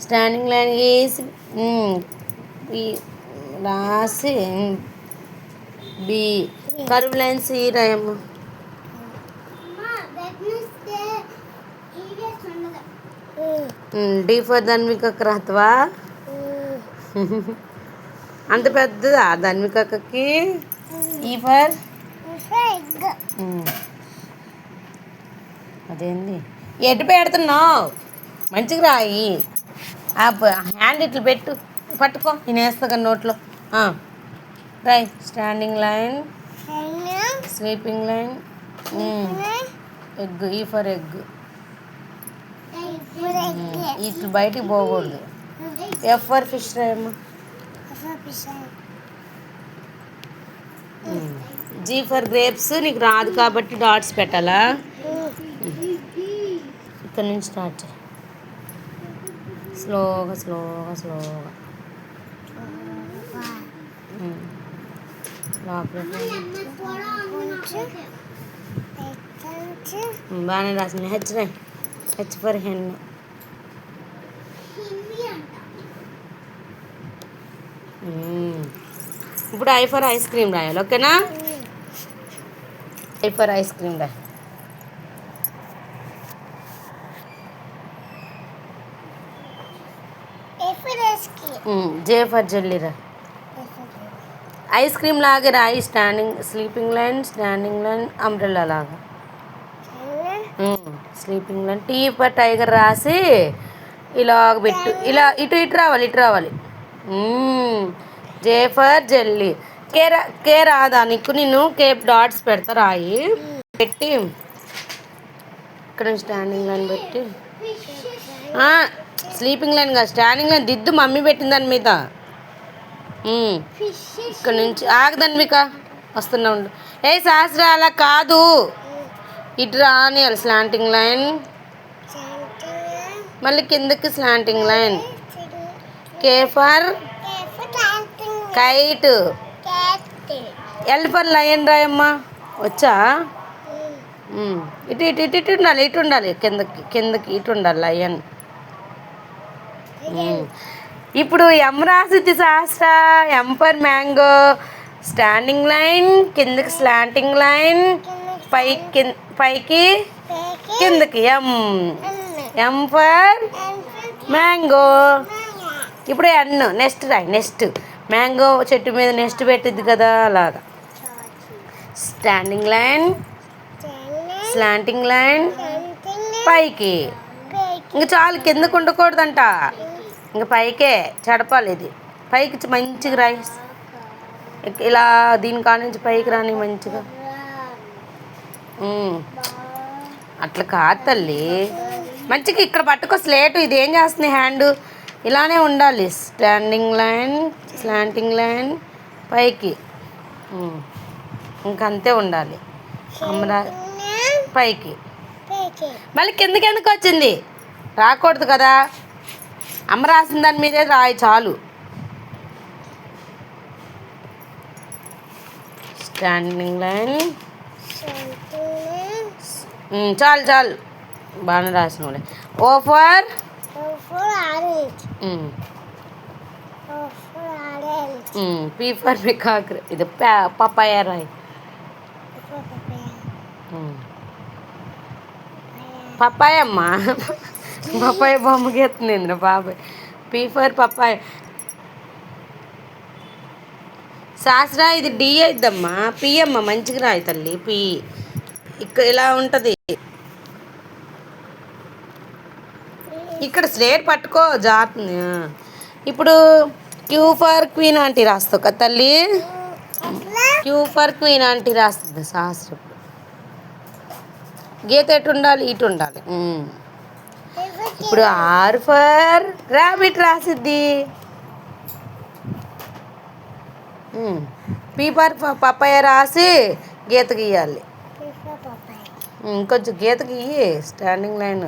Standing line గీసి రాసి B. Curve line C రాయమ్మ. డి ఫర్ ధన్వికకు రాతవా? అంత పెద్దదా ధన్వికకి? ఈ ఫర్ అదేంది ఎటు పెడుతున్నావు? మంచిగా రాయి. హ్యాండ్ ఇట్లు పెట్టు, పట్టుకో, నేను వేస్తా కానీ నోట్లో. రాయ్. Standing line, sleeping line, egg. E for egg. ఇట్లు బయటికి పోకూడదు. ఎఫ్ ఫర్ ఫిష్ రాయమ్మా. G for grapes. నీకు రాదు కాబట్టి డాట్స్ పెట్టాలా? ఇక్కడ నుంచి స్టార్ట్ చేయి. స్లోగా స్లోగా స్లోగా బాగానే రాసింది. హెచ్ రాయ్. H for hen. ఇప్పుడు ఐ ఫర్ ఐస్ క్రీమ్ రాయాలి. ఓకేనా? ఐ ఫర్ ఐస్ క్రీమ్ రాయి. జే ఫర్ జెల్లీ రా. ఐస్ క్రీమ్ లాగే రాయి. Standing sleeping line, standing line, umbrella లాగా. Sleeping line. T for tiger రాసి ఇలాగ పెట్టు. ఇలా ఇటు ఇటు రావాలి, ఇటు రావాలి. జే ఫర్ జెల్లీ. కే రాదా నీకు? నేను కేప్ డాట్స్ పెడతా, రాయి. పెట్టి ఇక్కడ స్టాండింగ్ లైన్ పెట్టి స్లీపింగ్ లైన్ కాదు, స్టాండింగ్ లైన్ దిద్దు. మమ్మీ పెట్టింది దాని మీద. ఇక్కడ నుంచి ఆగదండి మీక వస్తున్నా ఉండు. ఏ శాస్త్ర అలా కాదు, ఇటు రాని. స్లాంటింగ్ లైన్, మళ్ళీ కిందకి slanting line. K for kite. L for lion రాయమ్మా. వచ్చా? ఇటు ఇటు ఇటు ఇటు ఉండాలి, ఇటు ఉండాలి. కిందకి కిందకి ఇటు ఉండాలి లయన్. ఇప్పుడు ఎం రాసిద్ది శాస్త్ర. M for mango. Standing line, కిందకి స్లాంటింగ్ లైన్, పైకి కిందకి. M for mango. ఇప్పుడు ఎన్. నెక్స్ట్ రాయి. నెక్స్ట్ మ్యాంగో చెట్టు మీద నెక్స్ట్ పెట్టిద్ది కదా, అలాగా. స్టాండింగ్ లైన్, స్లాంటింగ్ లైన్, పైకి. ఇంక చాలు, కిందకు ఉండకూడదంట. ఇంక పైకే చడపాలి. ఇది పైకి మంచిగా రాయి. ఇలా దీని కాడ నుంచి పైకి రాని మంచిగా. అట్లా కాదు తల్లి, మంచిగా ఇక్కడ పట్టుకో స్లేటు. ఇది ఏం చేస్తుంది? హ్యాండ్ ఇలానే ఉండాలి. స్టాండింగ్ లైన్, స్లాంటింగ్ లైన్, పైకి. ఇంకంతే ఉండాలి. పైకి. మళ్ళీ కిందకి ఎందుకు వచ్చింది? రాకూడదు కదా. అమ్మ రాసిన దాని మీదే రాయి, చాలు. స్టాండింగ్ లైన్, చాలు చాలు, బాగానే రాసిన. ఓ ఫర్ పీ ఫర్ పికాక్. ఇది పపాయ రాయి. పప్పాయ అమ్మా. పప్పాయ బొమ్మ గీస్తుంది బాబాయ్. P for papaya. శాస్త్ర ఇది డి అయిద్దమ్మా. పి అమ్మ మంచిగా రాయి తల్లి. పి ఇక్కడ ఇలా ఉంటుంది. ఇక్కడ స్లేట్ పట్టుకో, జాతుంది. ఇప్పుడు క్యూ ఫర్ క్వీన్ ఆంటీ రాస్తావు కదా తల్లి. క్యూ ఫర్ క్వీన్ ఆంటీ రాస్తుంది శాస్త్రం. గీత ఎటు ఉండాలి? ఇటు ఉండాలి. ఇప్పుడు ఆర్ ఫర్ ర్యాబిట్ రాసిద్ది. పీ ఫర్ పప్పాయ రాసి గీత గీయాలి. ఇంకొంచెం గీత గీయి. స్టాండింగ్ లైన్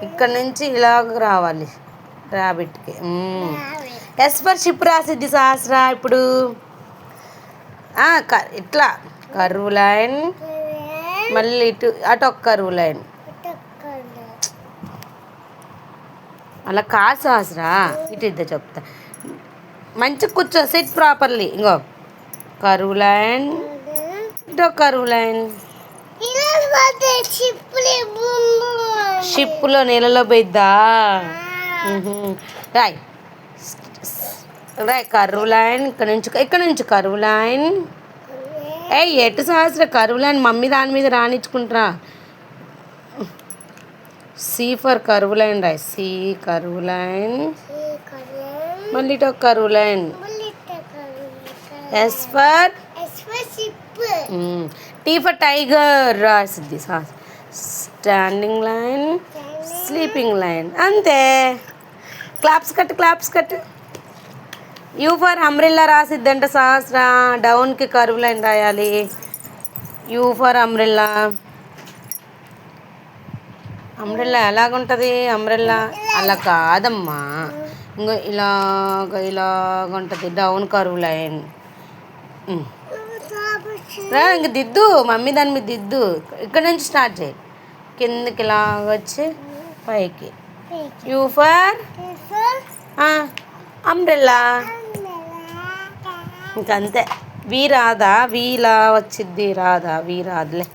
ఇక్కడ నుంచి ఇలాగ రావాలి ర్యాబిట్కి. ఎస్ ఫర్ షిప్ రాసిద్ది శాస్త్ర. ఇప్పుడు ఇట్లా కర్వ్ లైన్, మళ్ళీ ఇటు అటు ఒక కర్వ్ లైన్. అలా కాదు సహస్రా, ఇటు ఇద్దా చెప్తా. మంచిగా కూర్చో, సిట్ ప్రాపర్లీ. ఇంకో కరువు లైన్, ఇటో కరువు లైన్. షిప్పులో నీళ్ళలో పోయిద్దా. రాయ్ రాయ్ కరువు లైన్. ఇక్కడ నుంచి కరువు లైన్. ఏ ఎటు సహస్ర కరువు లైన్ మమ్మీ దాని మీద రానిచ్చుకుంటారా. సి ఫర్ కరువు లైన్ రాయ్. సి కరువు లైన్, మళ్ళీ ఇటు curve line. S for T for tiger రాసిద్ది. Standing line, sleeping line. అంతే. Claps cut, claps cut. U for umbrella రాసిద్దంట సహస్ర. డౌన్కి కరువు లైన్ రాయాలి. U for umbrella. అంబ్రెల్లా ఎలాగుంటుంది umbrella? అలా కాదమ్మా, ఇంకో ఇలాగ ఉంటుంది. డౌన్ కరువు లైన్. ఇంక దిద్దు, మమ్మీ దాని మీద దిద్దు. ఇక్కడ నుంచి స్టార్ట్ చేయి. కిందకి ఇలాగ వచ్చి పైకి. You for umbrella. ఇంకంతే. వీ రాదా? వీలా వచ్చిద్ది రాదా? వీ రాదులే.